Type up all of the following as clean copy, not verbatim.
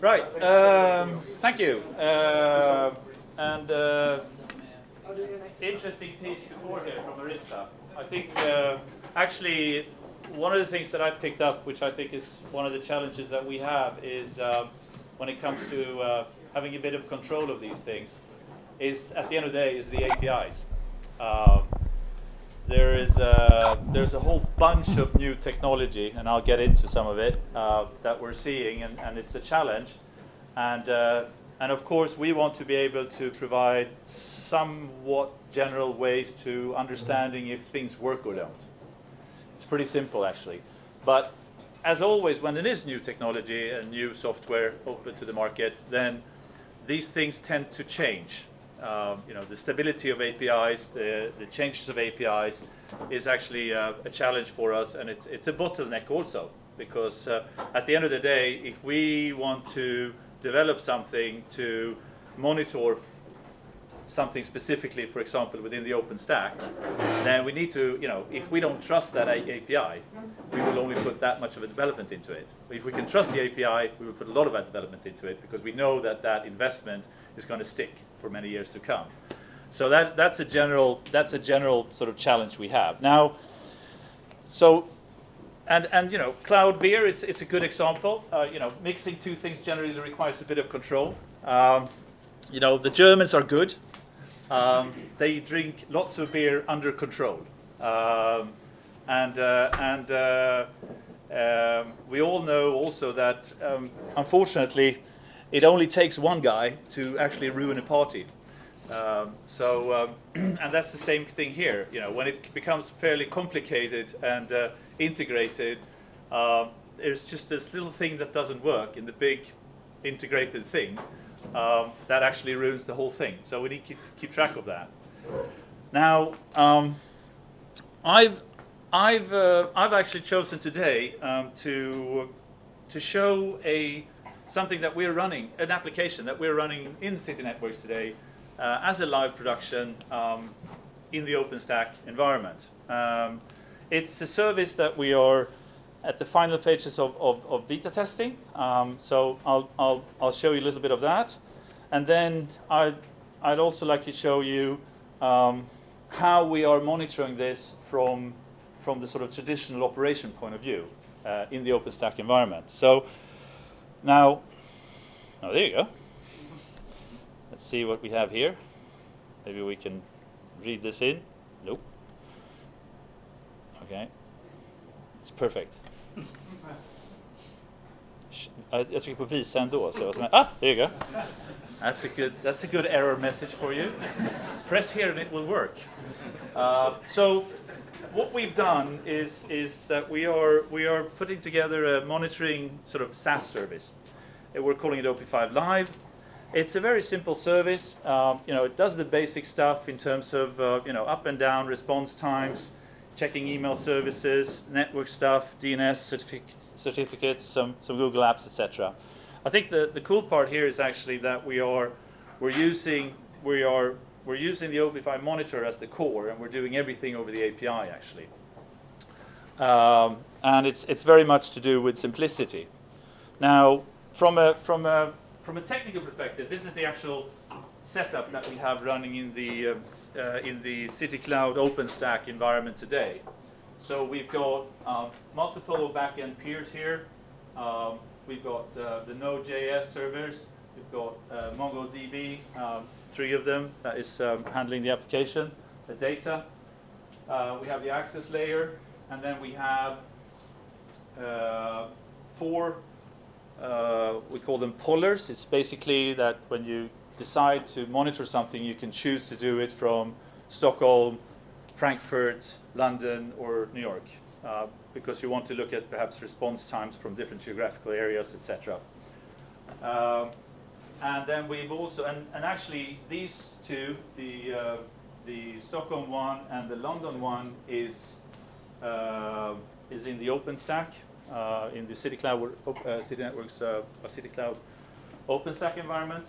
Right. Thank you. And interesting piece before here from Arista. I think actually one of the things that I picked up, which I think is one of the challenges that we have, is when it comes to having a bit of control of these things, is at the end of the day is the APIs. There's a whole bunch of new technology, and I'll get into some of it, that we're seeing, and it's a challenge. And of course, we want to be able to provide somewhat general ways to understanding if things work or don't. It's pretty simple, actually. But as always, when there is new technology and new software open to the market, then these things tend to change. The stability of APIs, the changes of APIs is actually a challenge for us, and it's a bottleneck also, because at the end of the day, if we want to develop something to monitor something specifically, for example, within the OpenStack, then we need to, if we don't trust that API, we will only put that much of a development into it. But if we can trust the API, we will put a lot of that development into it, because we know that that investment is going to stick for many years to come. So that's a general sort of challenge we have now. So and cloud beer, it's a good example. Mixing two things generally requires a bit of control. The Germans are good. They drink lots of beer under control, and we all know also that unfortunately it only takes one guy to actually ruin a party. And that's the same thing here. When it becomes fairly complicated and integrated, there's just this little thing that doesn't work in the big integrated thing that actually ruins the whole thing. So we need to keep track of that. Now, I've actually chosen today to show something that we're running, an application that we're running in City Networks today as a live production in the OpenStack environment. It's a service that we are at the final pages of beta testing. So I'll show you a little bit of that, and then I'd also like to show you how we are monitoring this from the sort of traditional operation point of view in the OpenStack environment. So now, there you go. Let's see what we have here. Maybe we can read this in. Nope. Okay. It's perfect. Jag trycker på visa ändå. Så there you go. That's a good error message for you. Press here and it will work. So what we've done is that we are putting together a monitoring sort of SaaS service. We're calling it OP5 Live. It's a very simple service. It does the basic stuff in terms of up and down response times, checking email services, network stuff, DNS certificates, some Google Apps, etc. I think the cool part here is actually that we're using the OP5 monitor as the core, and we're doing everything over the API actually. And it's very much to do with simplicity. Now, from a technical perspective, this is the actual setup that we have running in the City Cloud OpenStack environment today. So we've got multiple backend peers here. We've got the Node.js servers. We've got MongoDB, 3 of them, that is handling the application, the data. We have the access layer, and then we have 4. We call them pollers. It's basically that when you decide to monitor something, you can choose to do it from Stockholm, Frankfurt, London, or New York, because you want to look at perhaps response times from different geographical areas, etc. And then we've also, and actually these two, the Stockholm one and the London one is in the OpenStack. In the City Cloud, City Networks, City Cloud OpenStack environment,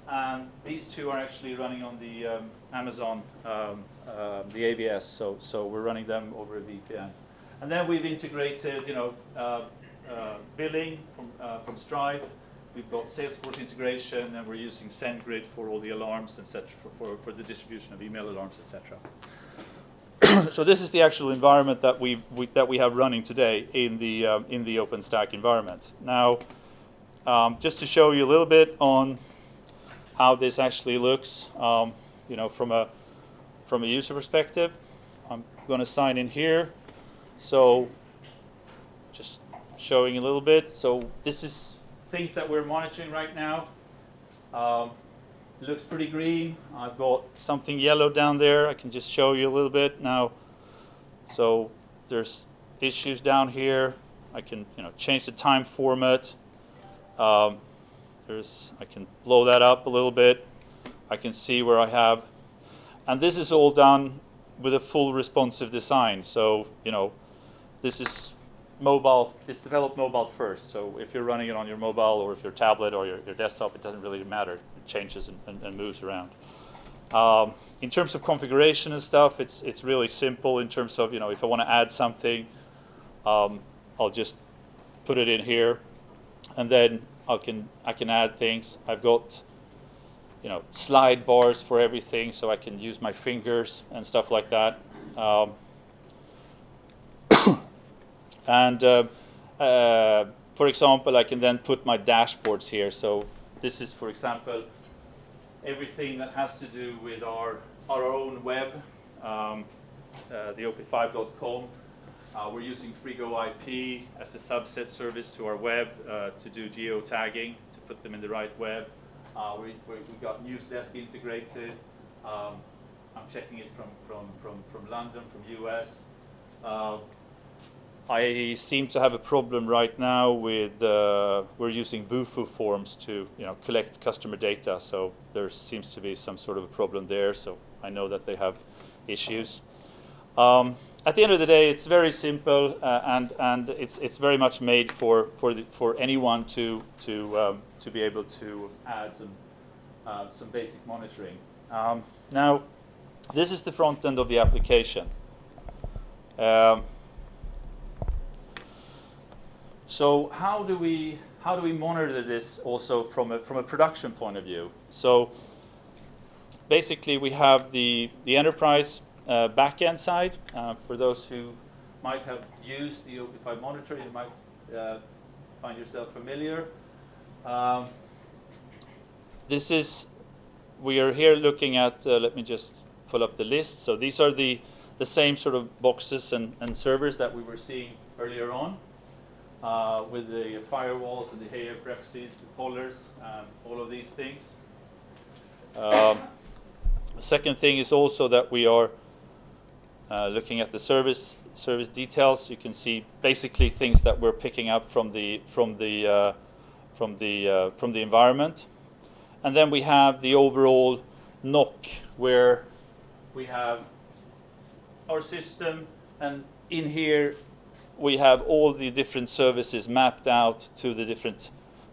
and these two are actually running on the Amazon, the AVS. So we're running them over a VPN, and then we've integrated, billing from Stripe, we've got Salesforce integration, and we're using SendGrid for all the alarms, etc., for the distribution of email alarms, etc. So this is the actual environment that we have running today in the OpenStack environment. Now, just to show you a little bit on how this actually looks, you know, from a user perspective, I'm going to sign in here. So, just showing a little bit. So this is things that we're monitoring right now. It looks pretty green. I've got something yellow down there. I can just show you a little bit now. So there's issues down here. I can, you know, change the time format. I can blow that up a little bit. I can see where I have, and this is all done with a full responsive design. So, you know, this is mobile. It's developed mobile first. So if you're running it on your mobile or if your tablet or your desktop, it doesn't really matter. It changes and moves around. In terms of configuration and stuff, it's really simple. In terms of, you know, if I want to add something, I'll just put it in here, and then I can add things. I've got, you know, slide bars for everything, so I can use my fingers and stuff like that. For example, I can then put my dashboards here. So this is, for example, everything that has to do with our own web, the op5.com. We're using FreeGoIP as a subset service to our web to do geotagging, to put them in the right web. We got Newsdesk integrated. I'm checking it from London, from US. I seem to have a problem right now with we're using Wufu forms to, you know, collect customer data. So there seems to be some sort of a problem there. So I know that they have issues. At the end of the day, it's very simple, and it's very much made for anyone to be able to add some basic monitoring. Now, this is the front end of the application. So how do we monitor this also from a production point of view? So basically, we have the enterprise backend side. For those who might have used the OP5 monitor, you might find yourself familiar. We are here looking at, let me just pull up the list. So these are the same sort of boxes and servers that we were seeing earlier on, with the firewalls and the HEA proxies, the pollers, all of these things. The second thing is also that we are looking at the service details. You can see basically things that we're picking up from the environment, and then we have the overall NOC, where we have our system, and in here we have all the different services mapped out to the different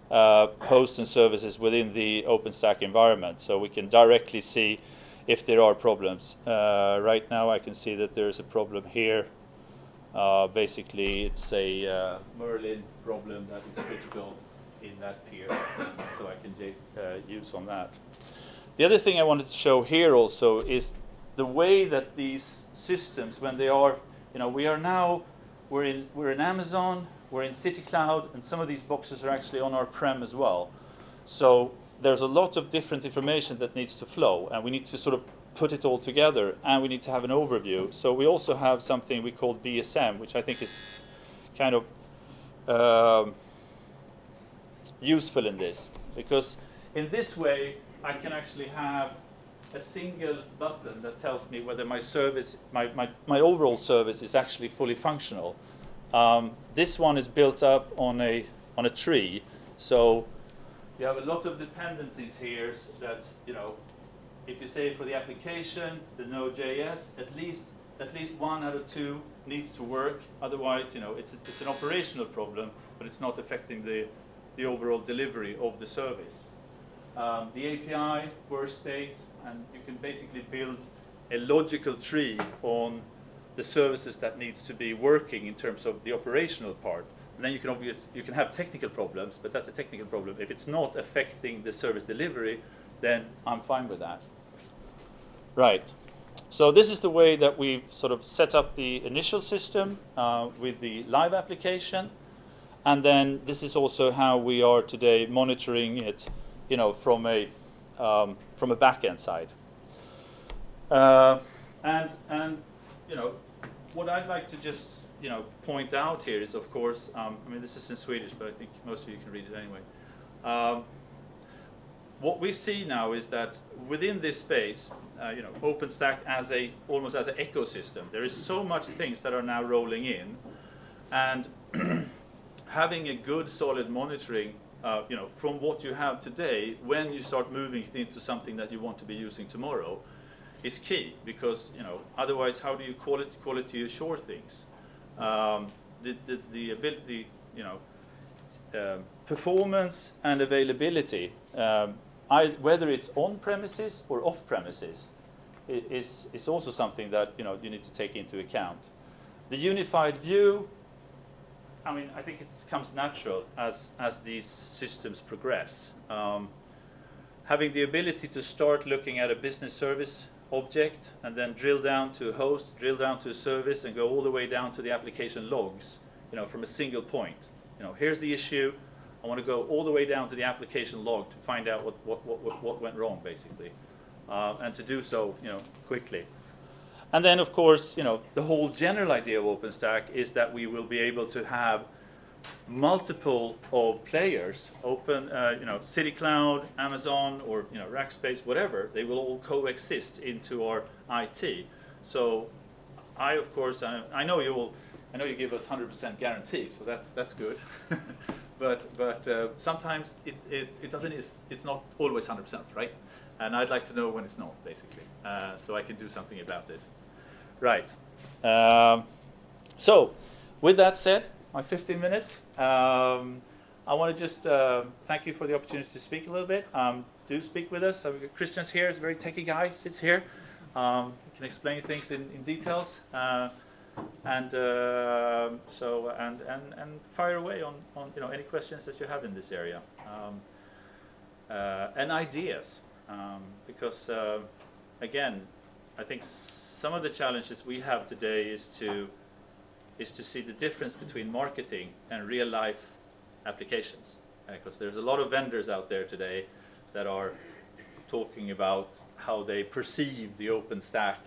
hosts and services within the OpenStack environment, so we can directly see if there are problems. Right now I can see that there is a problem here. Basically it's a Merlin problem that is critical in that peer, so I can use on that. The other thing I wanted to show here also is the way that these systems, when they are, you know, we're in Amazon, we're in City Cloud, and some of these boxes are actually on our prem as well. So there's a lot of different information that needs to flow, and we need to sort of put it all together, and we need to have an overview. So we also have something we call BSM, which I think is kind of useful in this, because in this way I can actually have a single button that tells me whether my service, my overall service, is actually fully functional. This one is built up on a tree, so you have a lot of dependencies here that, you know, if you say for the application, the Node.js, at least one out of two needs to work. Otherwise, you know, it's an operational problem, but it's not affecting the overall delivery of the service. The API, worst state, and you can basically build a logical tree on the services that needs to be working in terms of the operational part. And then you can have technical problems, but that's a technical problem. If it's not affecting the service delivery, then I'm fine with that. Right. So this is the way that we've sort of set up the initial system with the live application, and then this is also how we are today monitoring it, from a back-end side. And what I'd like to just point out here is, of course, this is in Swedish, but I think most of you can read it anyway. What we see now is that within this space, OpenStack almost as an ecosystem, there is so much things that are now rolling in, and having a good, solid monitoring, from what you have today, when you start moving it into something that you want to be using tomorrow, is key, because otherwise, how do you quality assure things? The ability, performance and availability, whether it's on premises or off premises, is also something that you need to take into account. The unified view, I think it comes natural as these systems progress. Having the ability to start looking at a business service object and then drill down to a host, drill down to a service, and go all the way down to the application logs, from a single point. Here's the issue. I want to go all the way down to the application log to find out what went wrong, basically, and to do so, quickly. And then, of course, the whole general idea of OpenStack is that we will be able to have multiple of players, City Cloud, Amazon, or Rackspace, whatever. They will all coexist into our IT. So, of course, I know you give us 100% guarantee, so that's good. but sometimes it doesn't. It's not always 100%, right? And I'd like to know when it's not, basically, so I can do something about it. Right. So, with that said, my 15 minutes. I want to just thank you for the opportunity to speak a little bit. Do speak with us. Christian's here. He's a very techie guy. Sits here. He can explain things in details. And fire away on any questions that you have in this area, and ideas, because again, I think some of the challenges we have today is to see the difference between marketing and real life applications, because there's a lot of vendors out there today that are talking about how they perceive the OpenStack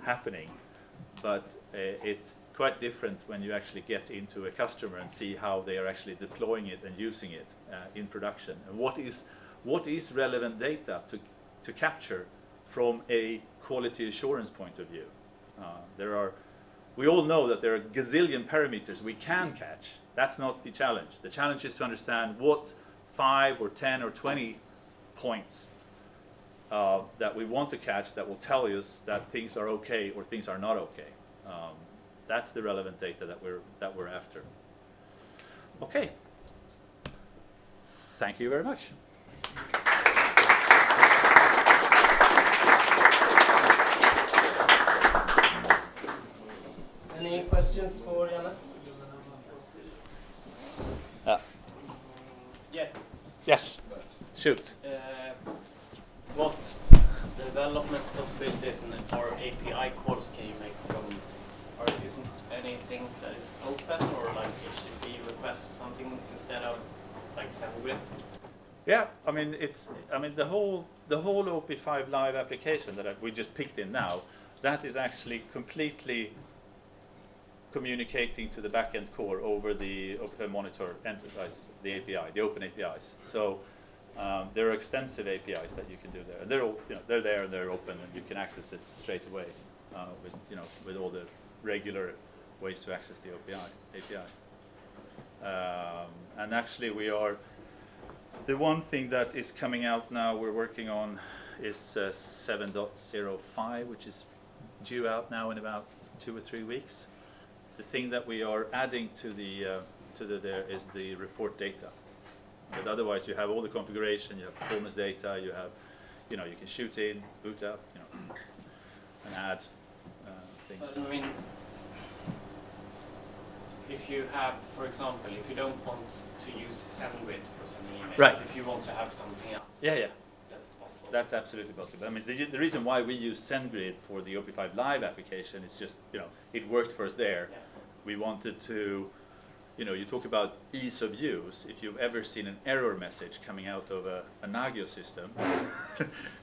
happening, but it's quite different when you actually get into a customer and see how they are actually deploying it and using it in production, and what is relevant data to capture from a quality assurance point of view. We all know that there are a gazillion parameters we can catch. That's not the challenge. The challenge is to understand what 5 or 10 or 20 points that we want to catch that will tell us that things are okay or things are not okay. That's the relevant data that we're after. Okay. Thank you very much. Any questions for Janne? Yes. Yes. Shoot. What development possibilities or API calls can you make from, or isn't anything that is open, or like HTTP request or something instead of like SendGrid? Yeah, the whole OP5 live application that we just picked in now, that is actually completely communicating to the backend core over the OP5 Monitor enterprise, the API, the open APIs. So there are extensive APIs that you can do there. They're all, they're there and they're open, and you can access it straight away with all the regular ways to access the API. And actually, the one thing that is coming out now we're working on is 7.05, which is due out now in about 2 or 3 weeks. The thing that we are adding to there is the report data. But otherwise, you have all the configuration, you have performance data, you have, you can shoot in, boot up, and add things. I mean, if you have, for example, if you don't want to use SendGrid for sending emails, Right. if you want to have something else, Yeah. that's possible. That's absolutely possible. I mean, the reason why we use SendGrid for the OP5 Live application is just, it worked for us there. Yeah. We wanted to, you talk about ease of use. If you've ever seen an error message coming out of a Nagio system,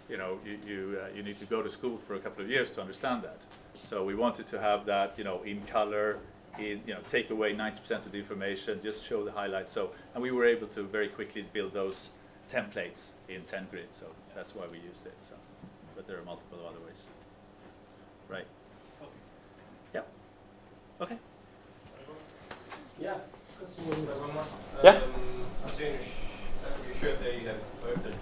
you need to go to school for a couple of years to understand that. So we wanted to have that, in color, take away 90% of the information, just show the highlights. So, and we were able to very quickly build those templates in SendGrid. So that's why we used it. So, but there are multiple other ways. Right. Yeah. Okay. Yeah, question was Yeah. I see you showed that you have open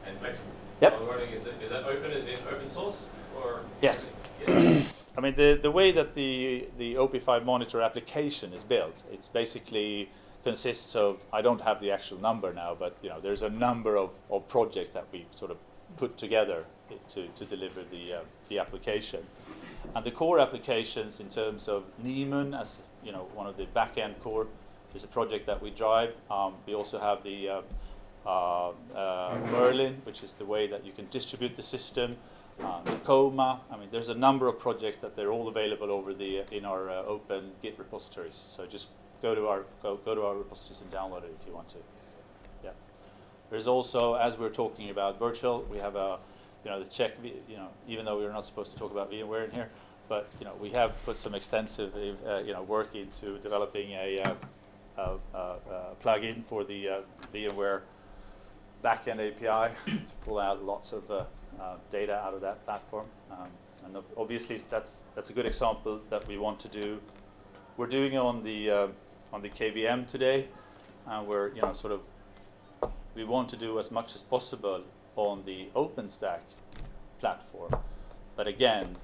and flexible. Yep. I'm wondering, is that open as in open source or? Yes. Yeah. I mean, the way that the OP5 monitor application is built, it's basically consists of, I don't have the actual number now, but there's a number of projects that we sort of put together to deliver the application. And the core applications in terms of Niemann as one of the back-end core is a project that we drive. We also have the Merlin, which is the way that you can distribute the system. The Coma. I mean, there's a number of projects that they're all available over in our open Git repositories. So just go to our repositories and download it if you want to. Yeah. There's also, as we're talking about virtual, we have the Czech. Even though we're not supposed to talk about VMware in here, but we have put some extensive work into developing a plugin for the VMware backend API to pull out lots of data out of that platform. And obviously that's a good example that we want to do. We're doing it on the KVM today, and we're we want to do as much as possible on the OpenStack platform. But again,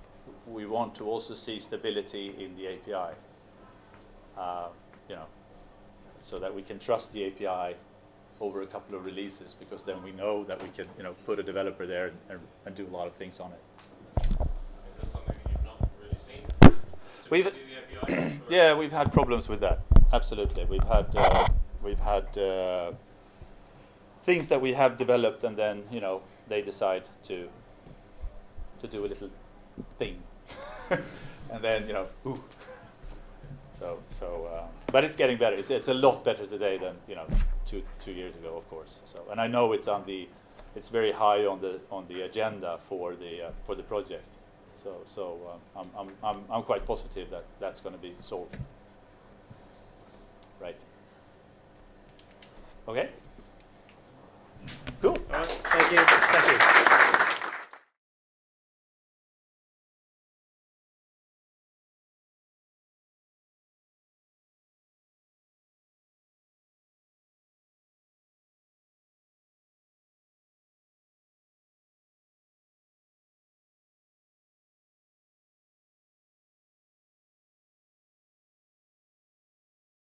we want to also see stability in the API, so that we can trust the API over a couple of releases, because then we know that we can, put a developer there and do a lot of things on it. Is that something that you've not really seen? We've The API? Yeah, we've had problems with that. Absolutely, we've had things that we have developed, and then they decide to do a little thing, and then ooh. But it's getting better. It's a lot better today than two years ago, of course. So, and I know it's very high on the agenda for the project. So I'm quite positive that that's going to be solved. Right. Okay. Cool. All right. Thank you. Thank you.